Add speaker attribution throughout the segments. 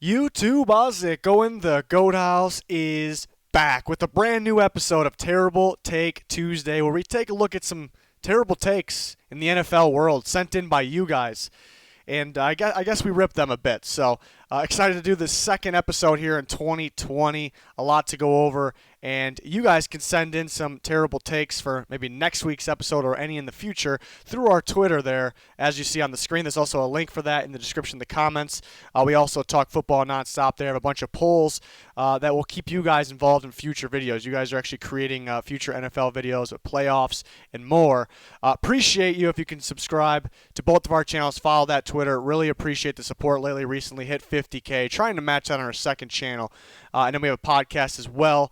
Speaker 1: YouTube, how's it going? The Goat House is back with a brand new episode of Terrible Take Tuesday, where we take a look at some terrible takes in the NFL world sent in by you guys. And I guess we ripped them a bit. So excited to do this second episode here in 2020. A lot to go over. And you guys can send in some terrible takes for maybe next week's episode or any in the future through our Twitter there, as you see on the screen. There's also a link for that in the description of the comments. We also talk football nonstop there. Have a bunch of polls that will keep you guys involved in future videos. You guys are actually creating future NFL videos with playoffs and more. Appreciate you if you can subscribe to both of our channels. Follow that Twitter. Really appreciate the support lately. Recently hit 50K. Trying to match that on our second channel. And then we have a podcast as well.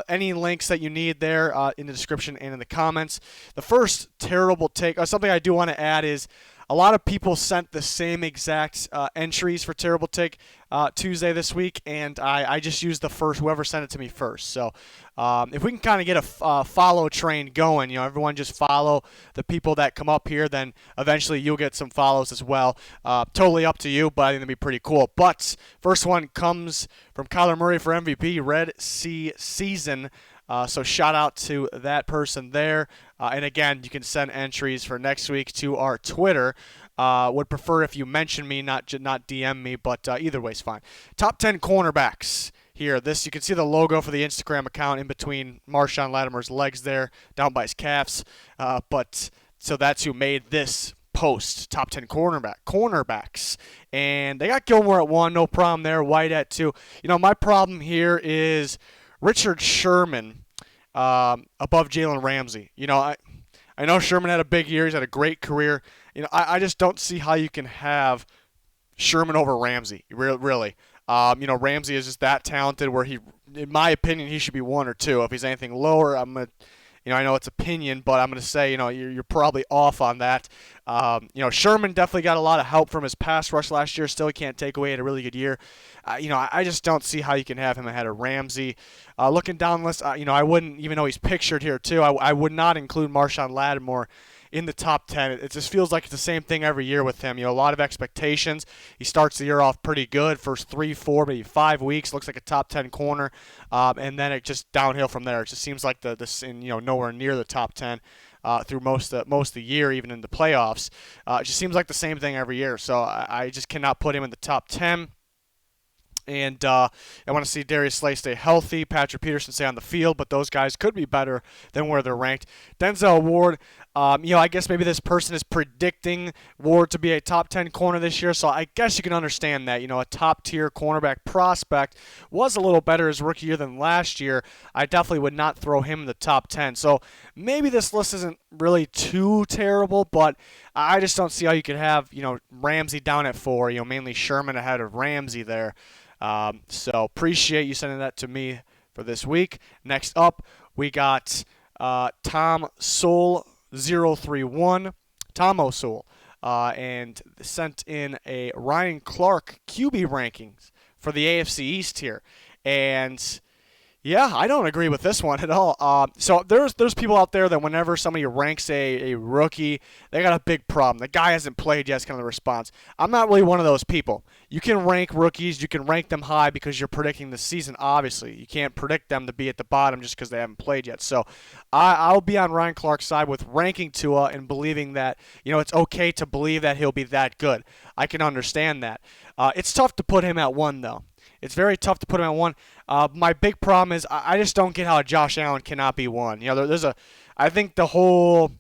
Speaker 1: Any links that you need there in the description and in the comments. The first terrible take, something I do want to add is a lot of people sent the same exact entries for Terrible Take Tuesday this week, and I just used the first, whoever sent it to me first. So if we can kind of get a follow train going, everyone just follow the people that come up here, then eventually you'll get some follows as well. Totally up to you, but I think that'd be pretty cool. But first one comes from Kyler Murray for MVP, Red Sea Season. So shout out to that person there. And again, you can send entries for next week to our Twitter. Would prefer if you mention me, not DM me, but either way is fine. Top 10 cornerbacks here. This, you can see the logo for the Instagram account in between Marshawn Latimer's legs there, down by his calves. So that's who made this post, top 10 cornerbacks. And they got Gilmore at 1, no problem there. White at 2. My problem here is Richard Sherman above Jalen Ramsey. I know Sherman had a big year. He's had a great career. I just don't see how you can have Sherman over Ramsey, really. Ramsey is just that talented where in my opinion, he should be 1 or 2. If he's anything lower, I'm going to, I know it's opinion, but I'm going to say, you're probably off on that. Sherman definitely got a lot of help from his pass rush last year. Still, he can't take away. He had a really good year. I just don't see how you can have him ahead of Ramsey. Looking down the list, I wouldn't, even though he's pictured here too, I would not include Marshawn Lattimore in the top 10. It just feels like it's the same thing every year with him. A lot of expectations. He starts the year off pretty good. First 3, 4, maybe 5 weeks, looks like a top 10 corner. And then it just downhill from there. It just seems like nowhere near the top 10 through most of the year, even in the playoffs. It just seems like the same thing every year. So I just cannot put him in the top 10. And I want to see Darius Slay stay healthy, Patrick Peterson stay on the field, but those guys could be better than where they're ranked. Denzel Ward, I guess maybe this person is predicting Ward to be a top 10 corner this year, so I guess you can understand that. A top-tier cornerback prospect was a little better his rookie year than last year. I definitely would not throw him in the top 10. So maybe this list isn't really too terrible, but I just don't see how you could have, Ramsey down at 4, mainly Sherman ahead of Ramsey there. So appreciate you sending that to me for this week. Next up, we got Tom Soul 031, Tom O'Soul, and sent in a Ryan Clark QB rankings for the AFC East here. And yeah, I don't agree with this one at all. So there's people out there that whenever somebody ranks a rookie, they got a big problem. The guy hasn't played yet is kind of the response. I'm not really one of those people. You can rank rookies. You can rank them high because you're predicting the season, obviously. You can't predict them to be at the bottom just because they haven't played yet. So I'll be on Ryan Clark's side with ranking Tua and believing that, it's okay to believe that he'll be that good. I can understand that. It's tough to put him at 1, though. It's very tough to put him at 1. My big problem is I just don't get how Josh Allen cannot be 1. I think the whole,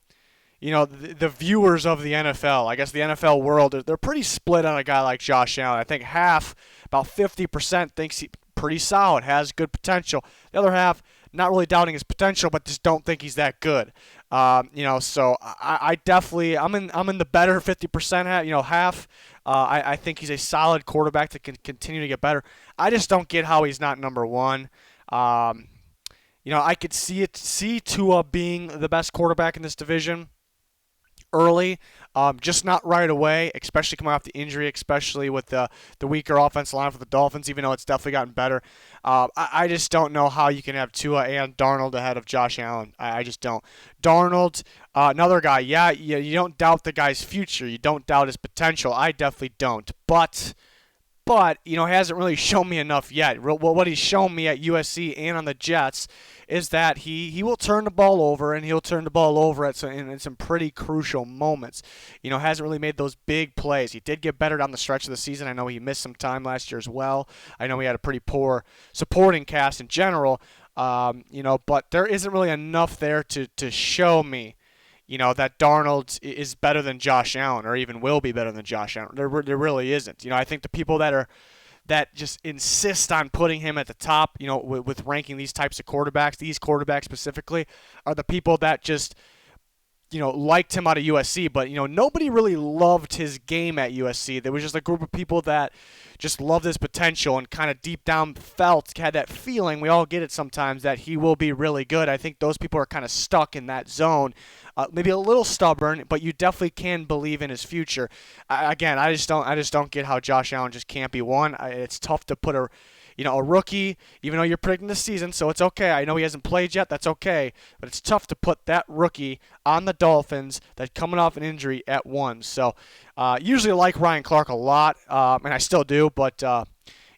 Speaker 1: the viewers of the NFL, I guess the NFL world, they're pretty split on a guy like Josh Allen. I think half, about 50%, thinks he's pretty solid, has good potential. The other half, not really doubting his potential, but just don't think he's that good. So I definitely, I'm in the better 50% half. I think he's a solid quarterback that can continue to get better. I just don't get how he's not number 1. I could see Tua being the best quarterback in this division early, just not right away, especially coming off the injury, especially with the weaker offensive line for the Dolphins, even though it's definitely gotten better. I just don't know how you can have Tua and Darnold ahead of Josh Allen. I just don't. Darnold, another guy, you don't doubt the guy's future. You don't doubt his potential. I definitely don't. But but hasn't really shown me enough yet. What he's shown me at USC and on the Jets is that he will turn the ball over, and he'll turn the ball over in some pretty crucial moments. Hasn't really made those big plays. He did get better down the stretch of the season. I know he missed some time last year as well. I know he had a pretty poor supporting cast in general. But there isn't really enough there to show me that Darnold is better than Josh Allen, or even will be better than Josh Allen. There really isn't. I think the people that just insist on putting him at the top, with ranking these types of quarterbacks, these quarterbacks specifically, are the people that just liked him out of USC, but nobody really loved his game at USC. There was just a group of people that just loved his potential and kind of deep down had that feeling. We all get it sometimes that he will be really good. I think those people are kind of stuck in that zone, maybe a little stubborn, but you definitely can believe in his future. I just don't get how Josh Allen just can't be one. It's tough to put a rookie, even though you're predicting the season, so it's okay. I know he hasn't played yet. That's okay. But it's tough to put that rookie on the Dolphins that's coming off an injury at 1. So usually I like Ryan Clark a lot, and I still do, but,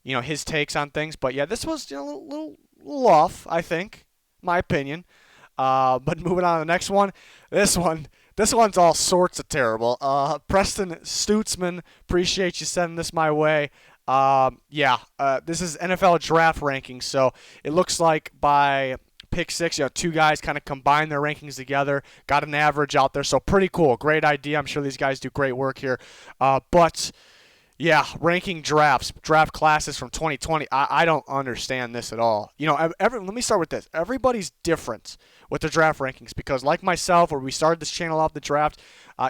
Speaker 1: his takes on things. But, yeah, this was a little off, I think, my opinion. But moving on to the next one. This one's all sorts of terrible. Preston Stutzman, appreciate you sending this my way. This is NFL draft rankings, so it looks like by pick 6, two guys kind of combine their rankings together, got an average out there, so pretty cool. Great idea. I'm sure these guys do great work here. Ranking draft classes from 2020, I don't understand this at all. Let me start with this. Everybody's different with their draft rankings because, like myself, where we started this channel off the draft,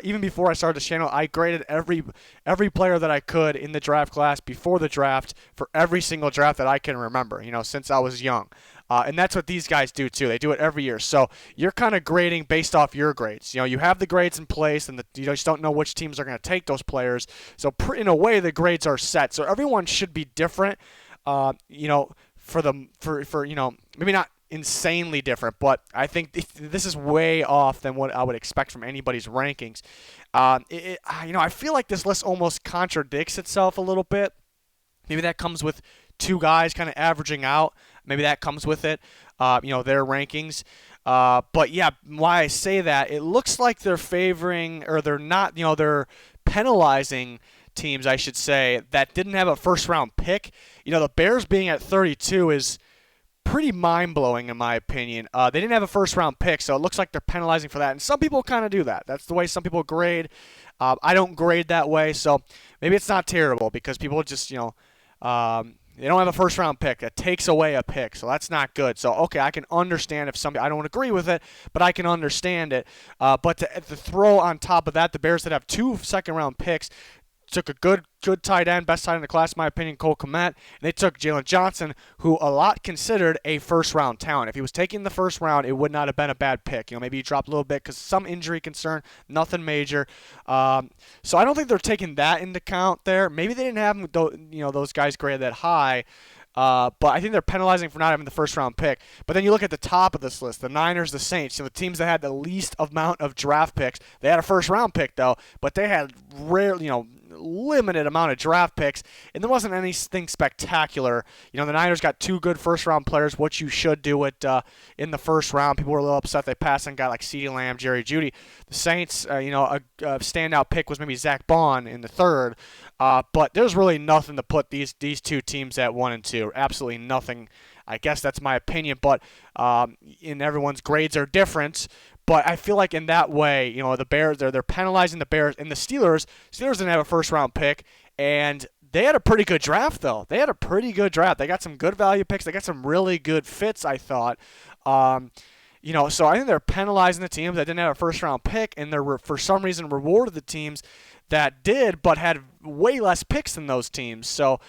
Speaker 1: even before I started this channel, I graded every player that I could in the draft class before the draft for every single draft that I can remember, since I was young. And that's what these guys do too. They do it every year. So you're kind of grading based off your grades. You have the grades in place, and you just don't know which teams are going to take those players. So in a way, the grades are set. So everyone should be different. Maybe not insanely different, but I think this is way off than what I would expect from anybody's rankings. I feel like this list almost contradicts itself a little bit. Maybe that comes with two guys kind of averaging out. Maybe that comes with it, their rankings. But yeah, why I say that, it looks like they're favoring, or they're not, they're penalizing teams, I should say, that didn't have a first-round pick. The Bears being at 32 is pretty mind-blowing in my opinion. They didn't have a first-round pick, so it looks like they're penalizing for that. And some people kind of do that. That's the way some people grade. I don't grade that way, so maybe it's not terrible because people just, they don't have a first-round pick. That takes away a pick, so that's not good. So, okay, I can understand if somebody – I don't agree with it, but I can understand it. But to throw on top of that, the Bears that have 2 second-round picks took a good tight end, best tight end in the class, in my opinion, Cole Kmet. And they took Jalen Johnson, who a lot considered a first-round talent. If he was taking the first round, it would not have been a bad pick. Maybe he dropped a little bit because some injury concern, nothing major. So I don't think they're taking that into account there. Maybe they didn't have those guys graded that high. But I think they're penalizing for not having the first-round pick. But then you look at the top of this list, the Niners, the Saints, the teams that had the least amount of draft picks. They had a first-round pick, though, but they had limited amount of draft picks, and there wasn't anything spectacular. The Niners got 2 good first-round players, which you should do it in the first round. People were a little upset they passed on a guy like CeeDee Lamb, Jerry Jeudy. The Saints, a standout pick was maybe Zach Bond in the third, but there's really nothing to put these 2 teams at 1 and 2. Absolutely nothing. I guess that's my opinion, but in everyone's grades are different. But I feel like in that way, the Bears, they're penalizing the Bears. And the Steelers didn't have a first-round pick, and they had a pretty good draft, though. They had a pretty good draft. They got some good value picks. They got some really good fits, I thought. So I think they're penalizing the teams that didn't have a first-round pick, and they're, for some reason, rewarded the teams that did but had way less picks than those teams. So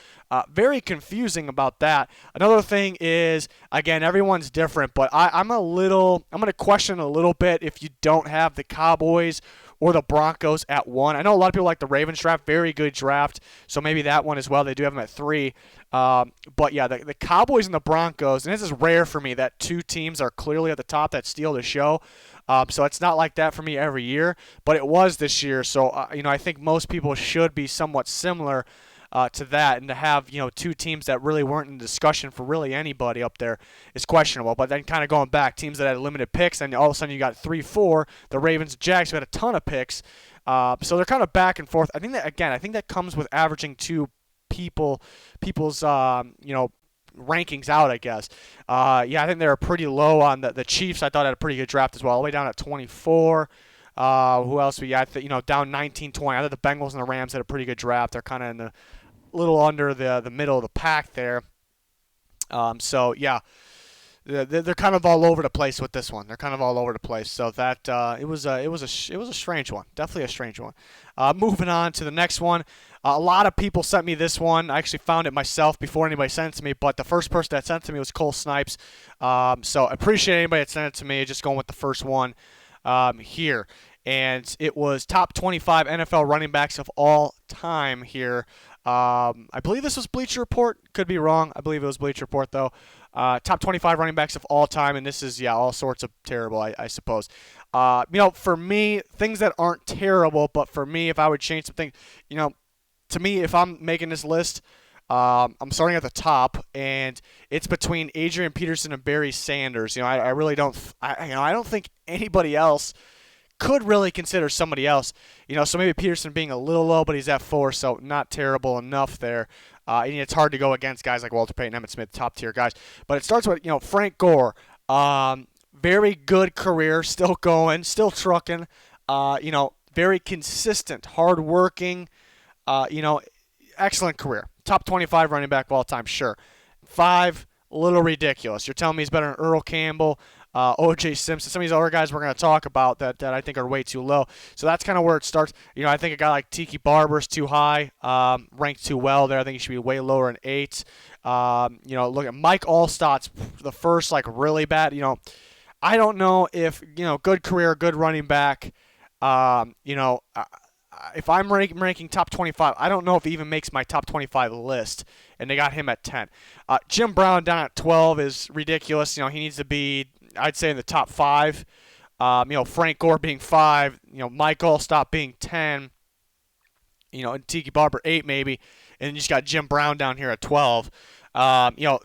Speaker 1: very confusing about that. Another thing is, again, everyone's different, but I'm going to question a little bit if you don't have the Cowboys or the Broncos at 1. I know a lot of people like the Ravens draft, very good draft, so maybe that one as well. They do have them at 3. But yeah, the Cowboys and the Broncos, and this is rare for me that 2 teams are clearly at the top that steal the show. So it's not like that for me every year, but it was this year. So, I think most people should be somewhat similar. to that, and to have two teams that really weren't in discussion for really anybody up there is questionable. But then kind of going back, teams that had limited picks, and all of a sudden you got 3-4, the Ravens and Jags who had a ton of picks. So they're kind of back and forth. I think that comes with averaging people's rankings out, I guess. I think they were pretty low on the Chiefs. I thought had a pretty good draft as well, all the way down at 24. Who else we got? Down 19-20. I thought the Bengals and the Rams had a pretty good draft. They're kind of in the little under the middle of the pack there. They're kind of all over the place with this one. They're kind of all over the place. So that it was a strange one. Definitely a strange one. Moving on to the next one. A lot of people sent me this one. I actually found it myself before anybody sent it to me, but the first person that sent it to me was Cole Snipes. So I appreciate anybody that sent it to me. Just going with the first one here. And it was top 25 NFL running backs of all time here. I believe this was Bleacher Report. Could be wrong. I believe it was Bleacher Report, though. Top 25 running backs of all time, and this is, all sorts of terrible, I suppose. For me, things that aren't terrible, but for me, if I would change something, to me, if I'm making this list, I'm starting at the top, and it's between Adrian Peterson and Barry Sanders. I really don't, I don't think anybody else could really consider somebody else. So maybe Peterson being a little low, but he's at 4, so not terrible enough there. And it's hard to go against guys like Walter Payton, Emmitt Smith, top tier guys. But it starts with Frank Gore. Very good career, still going, still trucking. Very consistent, hardworking. Excellent career. Top 25 running back of all time, sure. 5, a little ridiculous. You're telling me he's better than Earl Campbell, O.J. Simpson, some of these other guys we're going to talk about that I think are way too low. So that's kind of where it starts. I think a guy like Tiki Barber's too high, ranked too well there. I think he should be way lower in 8. Look at Mike Allstott's the first, really bad. I don't know if, good career, good running back, if I'm ranking top 25, I don't know if he even makes my top 25 list, and they got him at 10. Jim Brown down at 12 is ridiculous. He needs to be, I'd say, in the top 5. Frank Gore being 5, Mike Allstott being 10, and Tiki Barber 8 maybe, and you just got Jim Brown down here at 12.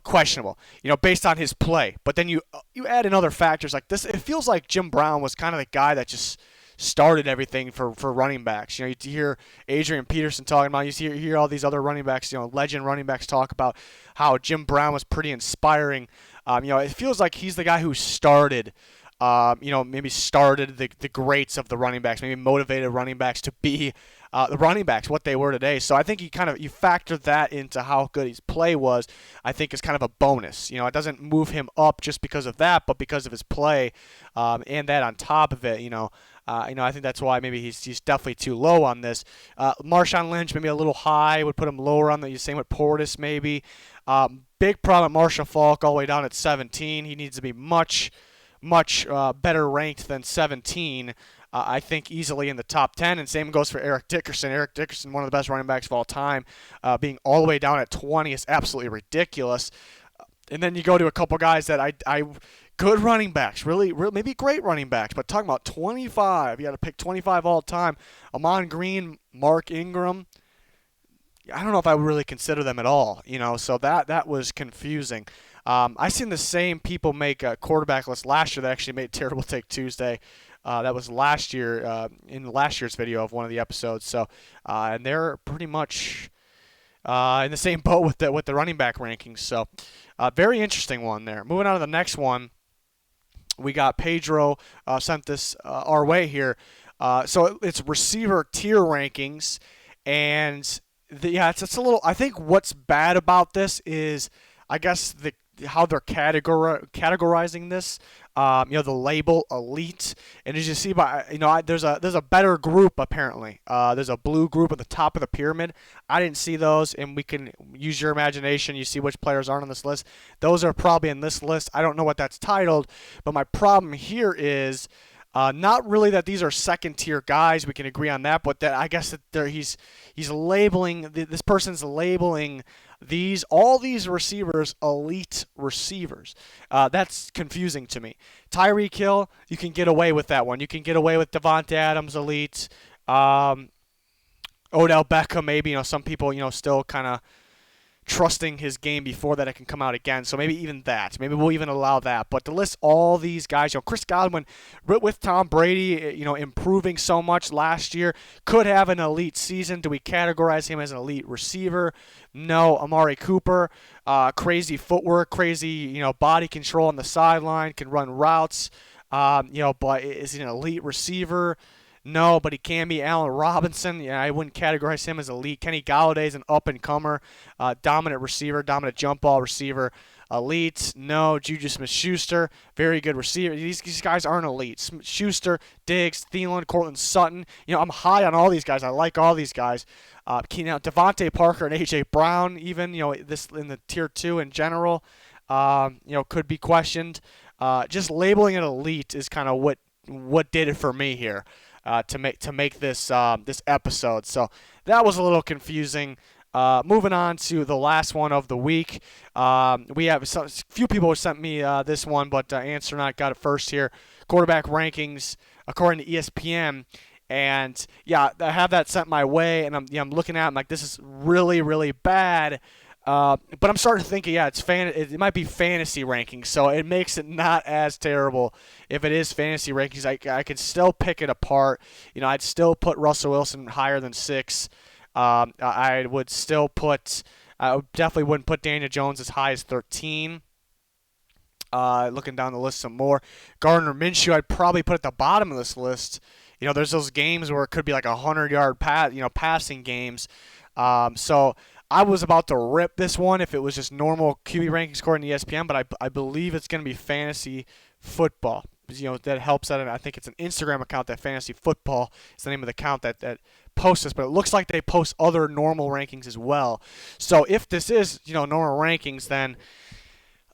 Speaker 1: Questionable, based on his play. But then you add in other factors like this. It feels like Jim Brown was kind of the guy that just started everything for running backs. You hear Adrian Peterson talking about, you hear all these other running backs, legend running backs talk about how Jim Brown was pretty inspiring. It feels like he's the guy who started, maybe started the greats of the running backs, maybe motivated running backs to be the running backs, what they were today. So I think you factor that into how good his play was, I think is kind of a bonus. It doesn't move him up just because of that, but because of his play, and that on top of it, I think that's why maybe he's definitely too low on this. Marshawn Lynch maybe a little high, would put him lower on the same with Portis maybe. Big problem at Marshall Faulk all the way down at 17. He needs to be much better ranked than 17. I think easily in the top 10, and same goes for Eric Dickerson. Eric Dickerson, one of the best running backs of all time, being all the way down at 20 is absolutely ridiculous. And then you go to a couple guys that I good running backs, really maybe great running backs, but talking about 25, you got to pick 25 all time. Amon Green, Mark Ingram, I don't know if I would really consider them at all, so that was confusing. I seen the same people make a quarterback list last year that actually made Terrible Take Tuesday. That was last year, in last year's video of one of the episodes. So, and they're pretty much in the same boat with the running back rankings. So, very interesting one there. Moving on to the next one, we got Pedro sent this our way here. So it's receiver tier rankings, and it's a little. I think what's bad about this is, I guess how they're categorizing this. The label elite, and as you see there's a better group apparently. There's a blue group at the top of the pyramid. I didn't see those, and we can use your imagination. You see which players aren't on this list. Those are probably in this list. I don't know what that's titled, but my problem here is not really that these are second tier guys. We can agree on that, but that I guess that he's labeling, this person's labeling all these receivers elite receivers. That's confusing to me. Tyreek Hill, you can get away with that one. You can get away with Devonta Adams elite. Odell Beckham, maybe, some people, still kind of trusting his game before that it can come out again. So maybe even that. Maybe we'll even allow that. But to list all these guys, Chris Godwin with Tom Brady, improving so much last year, could have an elite season. Do we categorize him as an elite receiver? No. Amari Cooper, crazy footwork, crazy, body control on the sideline, can run routes. But is he an elite receiver? No, but he can be. Allen Robinson, yeah, I wouldn't categorize him as elite. Kenny Galladay is an up-and-comer, dominant receiver, dominant jump ball receiver. Elite, no. Juju Smith-Schuster, very good receiver. These guys aren't elite. Schuster, Diggs, Thielen, Cortland Sutton. I'm high on all these guys. I like all these guys. Devontae Parker and A.J. Brown, even, this in the tier 2 in general, could be questioned. Just labeling it elite is kind of what did it for me here. To make this this episode. So that was a little confusing. Moving on to the last one of the week. We have a few people who sent me this one, but Answer Not got it first here. Quarterback rankings according to ESPN. And yeah, I have that sent my way, and I'm looking at it, I'm like, this is really, really bad. But I'm starting to think, it might be fantasy rankings, so it makes it not as terrible if it is fantasy rankings. I could still pick it apart. I'd still put Russell Wilson higher than 6. I definitely wouldn't put Daniel Jones as high as 13. Looking down the list some more. Gardner Minshew, I'd probably put at the bottom of this list. There's those games where it could be like 100-yard passing games. So I was about to rip this one if it was just normal QB rankings according to ESPN, but I believe it's going to be fantasy football. That helps out. I think it's an Instagram account, that fantasy football is the name of the account that posts this, but it looks like they post other normal rankings as well. So if this is, normal rankings, then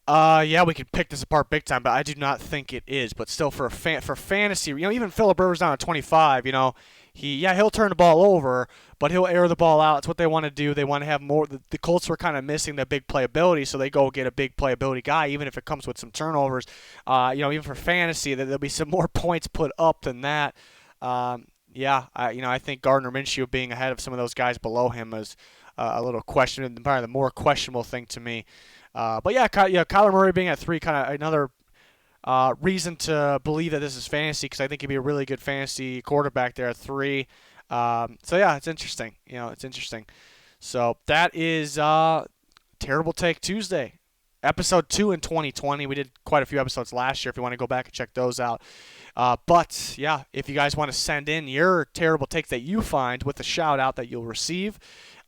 Speaker 1: we could pick this apart big time, but I do not think it is. But still, for fantasy, even Phillip Rivers down at 25, he'll turn the ball over, but he'll air the ball out. It's what they want to do. They want to have more. The Colts were kind of missing that big playability, so they go get a big playability guy, even if it comes with some turnovers. Even for fantasy, there'll be some more points put up than that. I think Gardner Minshew being ahead of some of those guys below him is a little questionable, probably the more questionable thing to me. Kyler Murray being at 3, kind of another reason to believe that this is fantasy, because I think he'd be a really good fantasy quarterback there at 3. It's interesting. It's interesting. So that is Terrible Take Tuesday, episode 2 in 2020. We did quite a few episodes last year if you want to go back and check those out. If you guys want to send in your terrible take that you find with a shout out that you'll receive,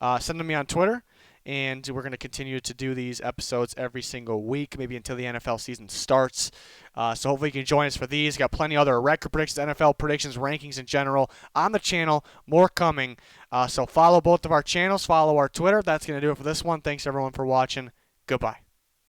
Speaker 1: send them to me on Twitter. And we're going to continue to do these episodes every single week, maybe until the NFL season starts. So hopefully you can join us for these. Got plenty of other record predictions, NFL predictions, rankings in general on the channel. More coming. So follow both of our channels. Follow our Twitter. That's going to do it for this one. Thanks, everyone, for watching. Goodbye.